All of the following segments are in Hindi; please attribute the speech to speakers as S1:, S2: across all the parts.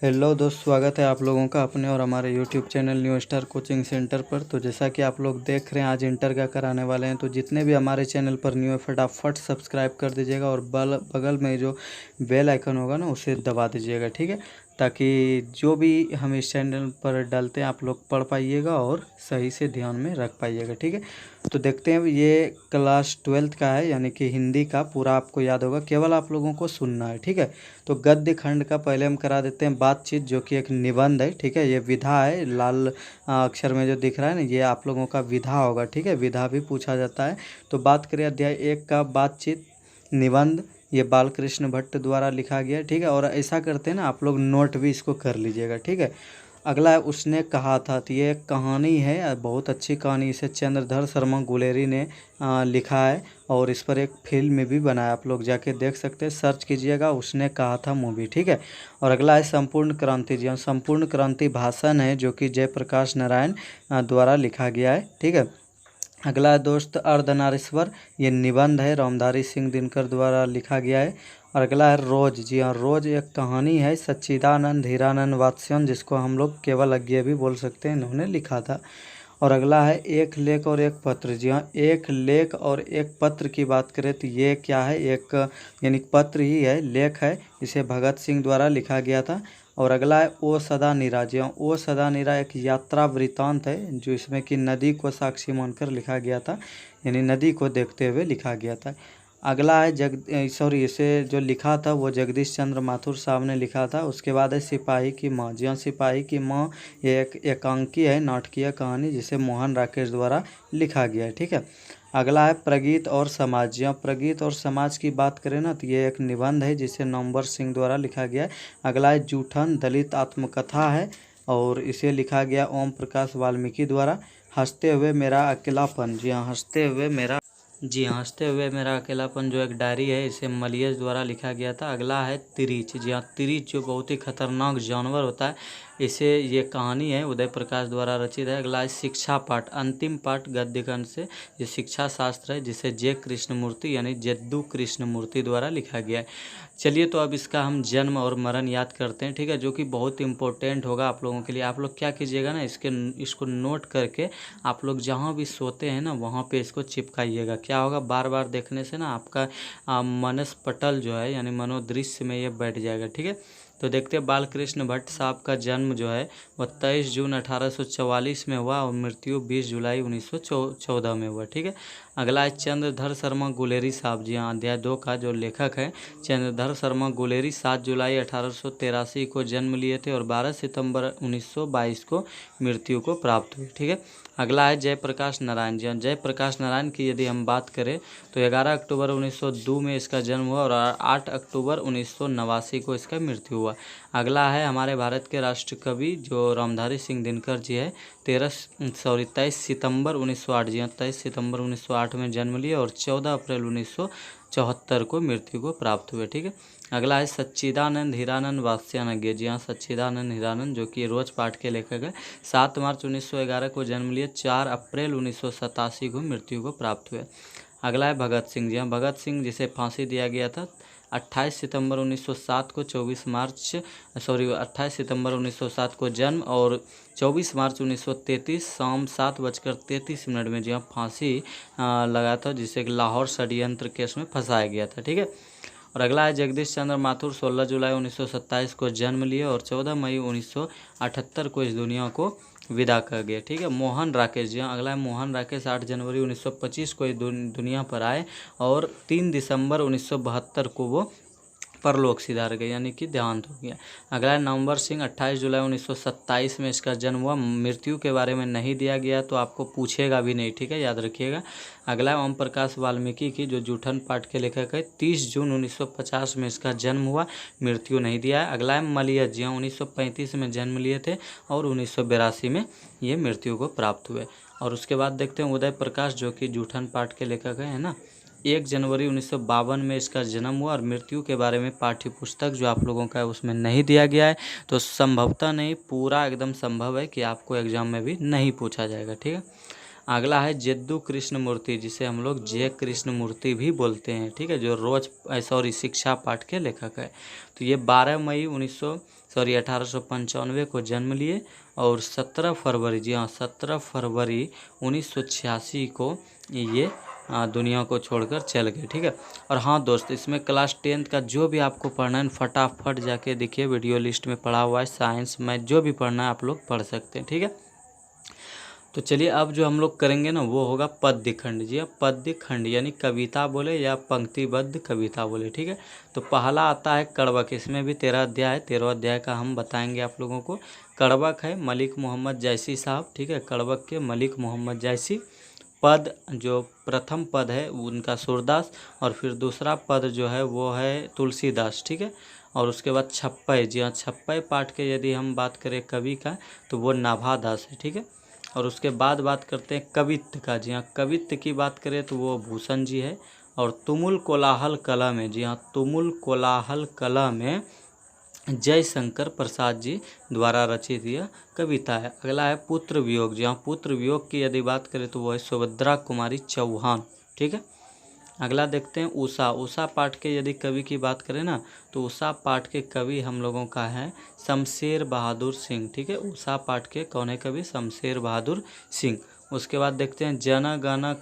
S1: हेलो दोस्त, स्वागत है आप लोगों का अपने और हमारे YouTube channel new star coaching centre पर। तो जैसा कि आप लोग देख रहे हैं, आज इंटर का कराने वाले हैं। तो जितने भी हमारे चैनल पर न्यू है, फटाफट सब्सक्राइब कर दीजिएगा और बगल में जो बेल आइकन होगा ना, उसे दबा दीजिएगा, ठीक है। ताकि जो भी हम इस चैनल पर डालते हैं आप लोग पढ़ पाइएगा और सही से ध्यान में रख पाइएगा, ठीक है। तो देखते हैं, ये क्लास 12th का है, यानी कि हिंदी का पूरा आपको याद होगा, केवल आप लोगों को सुनना है, ठीक है। तो गद्य खंड का पहले हम करा देते हैं बातचीत, जो कि एक निबंध है, ठीक है। ये विधा है, लाल अक्षर में जो दिख रहा है ना, ये आप लोगों का विधा होगा, ठीक है। विधा भी पूछा जाता है। तो बात करें अध्याय 1 का बातचीत निबंध, ये बालकृष्ण भट्ट द्वारा लिखा गया है, ठीक है। और ऐसा करते हैं ना, आप लोग नोट भी इसको कर लीजिएगा, ठीक है। अगला है उसने कहा था। तो ये एक कहानी है, बहुत अच्छी कहानी। इसे चंद्रधर शर्मा गुलेरी ने लिखा है और इस पर एक फिल्म भी बनाया, आप लोग जाके देख सकते हैं, सर्च कीजिएगा, उसने कहा था मूवी, ठीक है। और अगला है संपूर्ण क्रांति। जी हाँ, संपूर्ण क्रांति भाषण है, जो कि जयप्रकाश नारायण द्वारा लिखा गया है, ठीक है। अगला है दोस्त अर्धनारीश्वर, ये निबंध है, रामधारी सिंह दिनकर द्वारा लिखा गया है। और अगला है रोज। जी हाँ, रोज एक कहानी है, सच्चिदानंद हीरानंद वात्स्यन, जिसको हम लोग केवल अज्ञेय भी बोल सकते हैं, इन्होंने लिखा था। और अगला है एक लेख और एक पत्र। जी हाँ, एक लेख और एक पत्र की बात करें तो ये क्या है, एक यानी पत्र ही है, लेख है, इसे भगत सिंह द्वारा लिखा गया था। और अगला है ओ सदा नीरा। जी हाँ, ओ सदा नीरा एक यात्रा वृतांत है, जो इसमें कि नदी को साक्षी मानकर लिखा गया था, यानी नदी को देखते हुए लिखा गया था। अगला है इसे जो लिखा था वो जगदीश चंद्र माथुर साहब ने लिखा था। उसके बाद है सिपाही की माँ। जी हाँ, सिपाही की माँ ये एक एकांकी है, नाटकीय कहानी, जिसे मोहन राकेश द्वारा लिखा गया है, ठीक है। अगला है प्रगीत और समाज। जी हाँ, प्रगीत और समाज की बात करें ना, तो ये एक निबंध है, जिसे नवंबर सिंह द्वारा लिखा गया है। अगला है जूठन, दलित आत्मकथा है और इसे लिखा गया ओम प्रकाश वाल्मीकि द्वारा। हंसते हुए मेरा अकेलापन। जी हाँ, हंसते हुए मेरा अकेलापन जो एक डायरी है, इसे मलियस द्वारा लिखा गया था। अगला है तिरिच। जी हाँ, तिरिच जो बहुत ही खतरनाक जानवर होता है, इसे ये कहानी है, उदय प्रकाश द्वारा रचित है। अगला है शिक्षा पाठ, अंतिम पाठ गद्यखंड से, ये शिक्षा शास्त्र है, जिसे जे कृष्णमूर्ति यानी जद्दू कृष्णमूर्ति द्वारा लिखा गया है। चलिए, तो अब इसका हम जन्म और मरण याद करते हैं, ठीक है, जो कि बहुत इंपॉर्टेंट होगा आप लोगों के लिए। आप लोग क्या कीजिएगा ना, इसको नोट करके आप लोग जहाँ भी सोते हैं ना, वहाँ पे इसको चिपकाइएगा। क्या होगा, बार बार देखने से ना आपका मनस्पटल जो है, यानी मनोदृश्य में ये बैठ जाएगा, ठीक है। तो देखते हैं, बालकृष्ण भट्ट साहब का जन्म जो है वह 23 जून 1844 में हुआ और मृत्यु 20 जुलाई 1914 में हुआ, ठीक है। अगला है चंद्रधर शर्मा गुलेरी साहब। जी हाँ, अध्याय 2 का जो लेखक है चंद्रधर शर्मा गुलेरी 7 जुलाई 1883 को जन्म लिए थे और 12 सितंबर 1922 को मृत्यु को प्राप्त हुई, ठीक है। अगला है जयप्रकाश नारायण। जी हाँ, जयप्रकाश नारायण की यदि हम बात करें तो 11 अक्टूबर 1902 में इसका जन्म हुआ और 8 अक्टूबर 1989 को इसका मृत्यु हुआ। अगला है हमारे भारत के राष्ट्र कवि जो रामधारी सिंह दिनकर जी है, 23 सितंबर 1908। जी हाँ, 23 सितंबर 1908 में जन्म लिया और 14 अप्रैल 1974 को मृत्यु को प्राप्त हुए, ठीक है। अगला है सच्चिदानंद हीरानंद वात्स्यायन। जी हाँ, सच्चिदानंद हीरानंद जो कि रोज पाठ के लेखक है, 7 मार्च 1911 को जन्म लिए, 4 अप्रैल 1987 को मृत्यु को प्राप्त हुए। अगला है भगत सिंह। जी हाँ, भगत सिंह जिसे फांसी दिया गया था 28 सितंबर 1907 को, 28 सितंबर 1907 को जन्म और 24 मार्च 1933 शाम 7:33 में जी हाँ फांसी लगा था, जिसे लाहौर षड्यंत्र केस में फंसाया गया था, ठीक है। और अगला है जगदीश चंद्र माथुर, 16 जुलाई 1927 को जन्म लिए और 14 मई 1978 को इस दुनिया को विदा कर गया, ठीक है। मोहन राकेश। जी अगला है मोहन राकेश, 8 जनवरी 1925 को इस दुनिया पर आए और 3 दिसंबर 1972 को वो परलोक सिधार गए, यानी कि देहांत हो गया। अगला है नवंबर सिंह, 28 जुलाई 1927 में इसका जन्म हुआ। मृत्यु के बारे में नहीं दिया गया तो आपको पूछेगा भी नहीं, ठीक है, याद रखिएगा। अगला है ओम प्रकाश वाल्मीकि की, जो जूठन पाठ के लेखक है, 30 जून 1950 में इसका जन्म हुआ, मृत्यु नहीं दिया है। अगला है मलियस। जी हाँ, 1935 में जन्म लिए थे और 1982 में ये मृत्यु को प्राप्त हुए। और उसके बाद देखते हैं उदय प्रकाश, जो कि जूठन पाठ के लेखक है ना, 1 जनवरी 1952 में इसका जन्म हुआ और मृत्यु के बारे में पाठ्य पुस्तक जो आप लोगों का है उसमें नहीं दिया गया है, तो संभवतः नहीं, पूरा एकदम संभव है कि आपको एग्जाम में भी नहीं पूछा जाएगा, ठीक है। अगला है जद्दू कृष्ण मूर्ति, जिसे हम लोग जे कृष्ण मूर्ति भी बोलते हैं, ठीक है, जो रोज शिक्षा पाठ के लेखक है। तो ये 12 मई 1895 को जन्म लिए और 17 फरवरी, जी हाँ 17 फरवरी 1986 को ये दुनिया को छोड़कर चल गए, ठीक है। और हाँ दोस्त, इसमें क्लास 10th का जो भी आपको पढ़ना है फटाफट जाके देखिए, वीडियो लिस्ट में पढ़ा हुआ है, साइंस मैथ जो भी पढ़ना है आप लोग पढ़ सकते हैं, ठीक है। तो चलिए अब जो हम लोग करेंगे ना वो होगा पद्य खंड। जी हाँ, पद्य खंड यानी कविता बोले या पंक्तिबद्ध कविता बोले, ठीक है। तो पहला आता है कड़वक, इसमें भी 13 अध्याय है, 13 अध्याय का हम बताएंगे आप लोगों को। कड़वक है मलिक मोहम्मद जैसी साहब, ठीक है, कड़वक के मलिक मोहम्मद जैसी। पद, जो प्रथम पद है उनका सूरदास, और फिर दूसरा पद जो है वो है तुलसीदास, ठीक है। और उसके बाद छप्पय, जी हाँ छप्पय पाठ के यदि हम बात करें कवि का तो वो नाभादास है, ठीक है। और उसके बाद बात करते हैं कवित्त का। जी हाँ, कवित्त की बात करें तो वो भूषण जी है। और तुमुल कोलाहल कला में, जी हाँ तुमुल कोलाहल कला में जयशंकर प्रसाद जी द्वारा रचित यह कविता है। अगला है पुत्र वियोग। जी हाँ, पुत्र वियोग की यदि बात करें तो वो है सुभद्रा कुमारी चौहान, ठीक है। अगला देखते हैं उषा। उषा पाठ के यदि कवि की बात करें ना तो उषा पाठ के कवि हम लोगों का है शमशेर बहादुर सिंह, ठीक है। उषा पाठ के कौन है कवि? शमशेर बहादुर सिंह। उसके बाद देखते हैं जनगण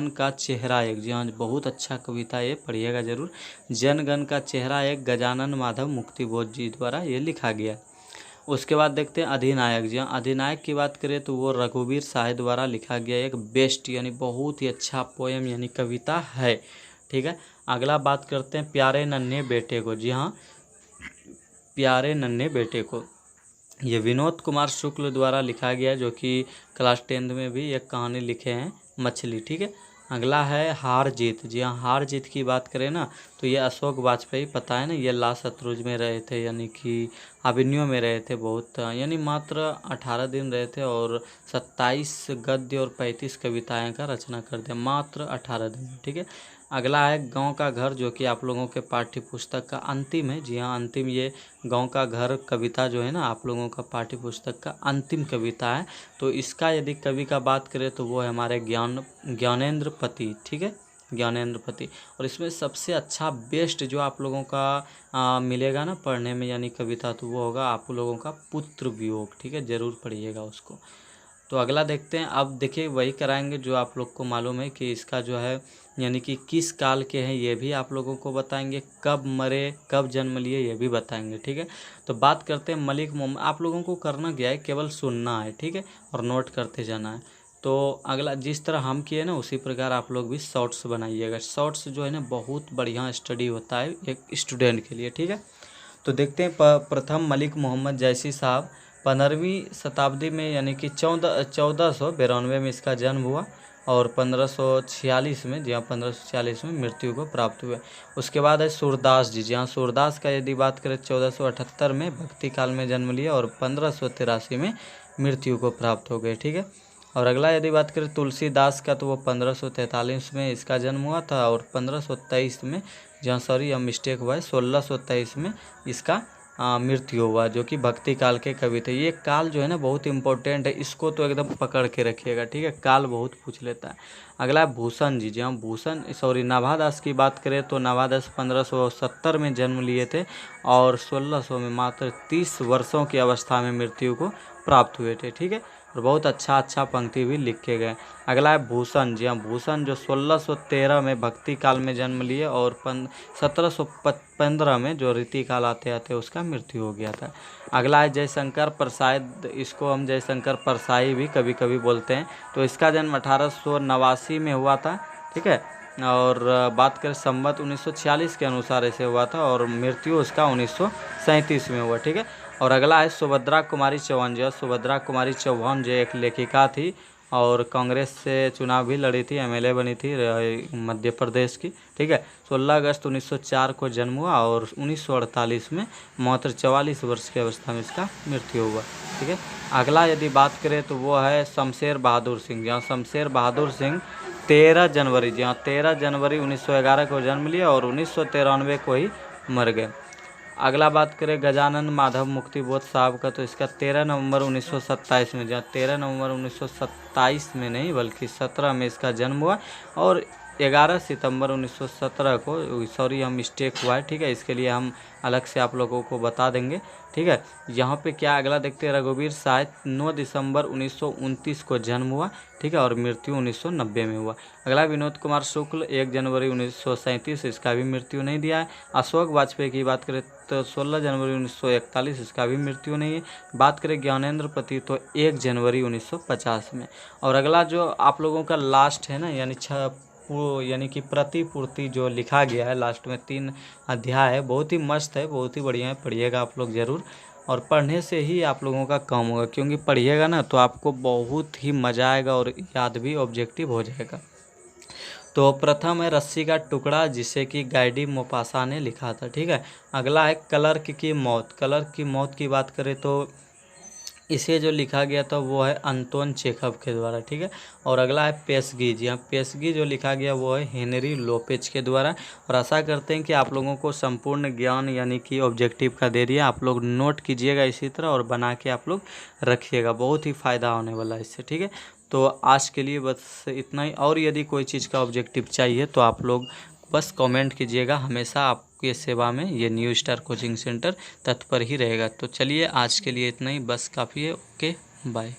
S1: का चेहरा एक। जी हाँ, बहुत अच्छा कविता ये, पढ़िएगा जरूर। जनगण का चेहरा एक गजानन माधव मुक्तिबोध जी द्वारा ये लिखा गया। उसके बाद देखते हैं अधिनायक। जी हाँ, अधिनायक की बात करें तो वो रघुवीर साय द्वारा लिखा गया एक बेस्ट यानी बहुत ही अच्छा पोएम यानी कविता है, ठीक है। अगला बात करते हैं प्यारे नन्हे बेटे को। जी हाँ, प्यारे नन्हे बेटे को ये विनोद कुमार शुक्ल द्वारा लिखा गया है, जो कि क्लास 10th में भी एक कहानी लिखे हैं मछली, ठीक है। अगला है हार जीत। जी हाँ, हार जीत की बात करें ना तो ये अशोक वाजपेयी, पता है ना, ये ला शत्रुज में रहे थे, यानी कि अभिनयों में रहे थे बहुत, यानी मात्र 18 दिन रहे थे और 27 गद्य और 35 कविताएं का रचना कर दिया मात्र 18 दिन, ठीक है। अगला है गांव का घर, जो कि आप लोगों के पाठ्य पुस्तक का अंतिम है। जी हाँ, अंतिम ये गांव का घर कविता जो है ना आप लोगों का पाठ्य पुस्तक का अंतिम कविता है। तो इसका यदि कवि का बात करें तो वो है हमारे ज्ञानेंद्र पति, ठीक है, ज्ञानेंद्र पति। और इसमें सबसे अच्छा बेस्ट जो आप लोगों का मिलेगा ना पढ़ने में यानी कविता, तो वो होगा आप लोगों का पुत्र वियोग, ठीक है, ज़रूर पढ़िएगा उसको। तो अगला देखते हैं। अब देखिए वही कराएंगे जो आप लोग को मालूम है कि इसका जो है यानी कि किस काल के हैं ये भी आप लोगों को बताएंगे, कब मरे कब जन्म लिए ये भी बताएंगे, ठीक है। तो बात करते हैं मलिक मोहम्मद। आप लोगों को करना क्या है, केवल सुनना है, ठीक है, और नोट करते जाना है। तो अगला जिस तरह हम किए ना उसी प्रकार आप लोग भी शॉर्ट्स बनाइएगा। शॉर्ट्स जो है ना बहुत बढ़िया स्टडी होता है एक स्टूडेंट के लिए, ठीक है। तो देखते हैं प्रथम मलिक मोहम्मद जैसी साहब 15वीं शताब्दी में यानी कि 1492 में इसका जन्म हुआ और 1546 में, जी हाँ 1546 में मृत्यु को प्राप्त हुए। उसके बाद है सूरदास जी। जी हाँ, सूरदास का यदि बात करें 1478 में भक्ति काल में जन्म लिया और 1583 में मृत्यु को प्राप्त हो गए, ठीक है। और अगला यदि बात करें तुलसीदास का तो वो 1543 में इसका जन्म हुआ था और 1523 में, जहाँ सॉरी यह मिस्टेक हुआ है, 1623 में इसका मृत्यु हुआ, जो कि भक्ति काल के कवि थे। ये काल जो है ना बहुत इंपॉर्टेंट है, इसको तो एकदम पकड़ के रखिएगा, ठीक है, काल बहुत पूछ लेता है। अगला है भूषण जी। जहाँ भूषण नाभादास की बात करें तो नाभादास 1570 में जन्म लिए थे और 1600 में मात्र 30 वर्षों की अवस्था में मृत्यु को प्राप्त हुए थे, ठीक है। और बहुत अच्छा पंक्ति भी लिख के गए। अगला है भूषण जी। हाँ, भूषण जो 1613 में भक्ति काल में जन्म लिए और 1715 में जो रीति काल आते आते उसका मृत्यु हो गया था। अगला है जयशंकर प्रसाद, इसको हम जयशंकर परसाई भी कभी कभी बोलते हैं। तो इसका जन्म 1889 में हुआ था, ठीक है। और बात करें संवत 1946 के अनुसार ऐसे हुआ था और मृत्यु उसका 1937 में हुआ, ठीक है। और अगला है सुभद्रा कुमारी चौहान। जो सुभद्रा कुमारी चौहान जो एक लेखिका थी और कांग्रेस से चुनाव भी लड़ी थी, एमएलए बनी थी मध्य प्रदेश की, ठीक है। 16 अगस्त 1904 को जन्म हुआ और 1948 में मात्र 44 वर्ष की अवस्था में इसका मृत्यु हुआ, ठीक है। अगला यदि बात करें तो वो है शमशेर बहादुर सिंह। जहाँ शमशेर बहादुर सिंह 13 जनवरी, जहाँ 13 जनवरी 1911 को जन्म लिया और 1993 को ही मर गए। अगला बात करें गजानन माधव मुक्तिबोध साहब का, तो इसका 13 नवंबर 1927 में, जहाँ 13 नवंबर 1927 में नहीं बल्कि 17 में इसका जन्म हुआ, और 11 सितंबर 1917 को, सॉरी हम मिस्टेक हुआ है, ठीक है, इसके लिए हम अलग से आप लोगों को बता देंगे, ठीक है। यहाँ पे क्या अगला देखते हैं, रघुवीर साय 9 दिसंबर 1929 को जन्म हुआ, ठीक है, और मृत्यु 1990 में हुआ। अगला विनोद कुमार शुक्ल 1 जनवरी 1937, इसका भी मृत्यु नहीं दिया है। अशोक वाजपेयी की बात करें तो 16 जनवरी 1941, इसका भी मृत्यु नहीं है। बात करें ज्ञानेंद्र पति तो 1 जनवरी 1950 में। और अगला जो आप लोगों का लास्ट है ना, यानी कि प्रतिपूर्ति जो लिखा गया है लास्ट में 3 अध्याय है, बहुत ही मस्त है, बहुत ही बढ़िया है, पढ़िएगा आप लोग ज़रूर। और पढ़ने से ही आप लोगों का काम होगा, क्योंकि पढ़िएगा ना तो आपको बहुत ही मज़ा आएगा और याद भी ऑब्जेक्टिव हो जाएगा। तो प्रथम है रस्सी का टुकड़ा, जिसे कि गाइडी मोपासा ने लिखा था, ठीक है। अगला है क्लर्क की मौत। क्लर्क की मौत की बात करें तो इसे जो लिखा गया था वो है अंतोन चेखव के द्वारा, ठीक है। और अगला है पेशगी। जी हाँ, पेशगी जो लिखा गया वो है हेनरी लोपेज के द्वारा। और आशा करते हैं कि आप लोगों को संपूर्ण ज्ञान यानी कि ऑब्जेक्टिव का दे दिया। आप लोग नोट कीजिएगा इसी तरह और बना के आप लोग रखिएगा, बहुत ही फ़ायदा होने वाला है इससे, ठीक है। तो आज के लिए बस इतना ही, और यदि कोई चीज़ का ऑब्जेक्टिव चाहिए तो आप लोग बस कमेंट कीजिएगा, हमेशा आपके सेवा में ये न्यू स्टार कोचिंग सेंटर तत्पर ही रहेगा। तो चलिए आज के लिए इतना ही, बस काफ़ी है। Okay, bye.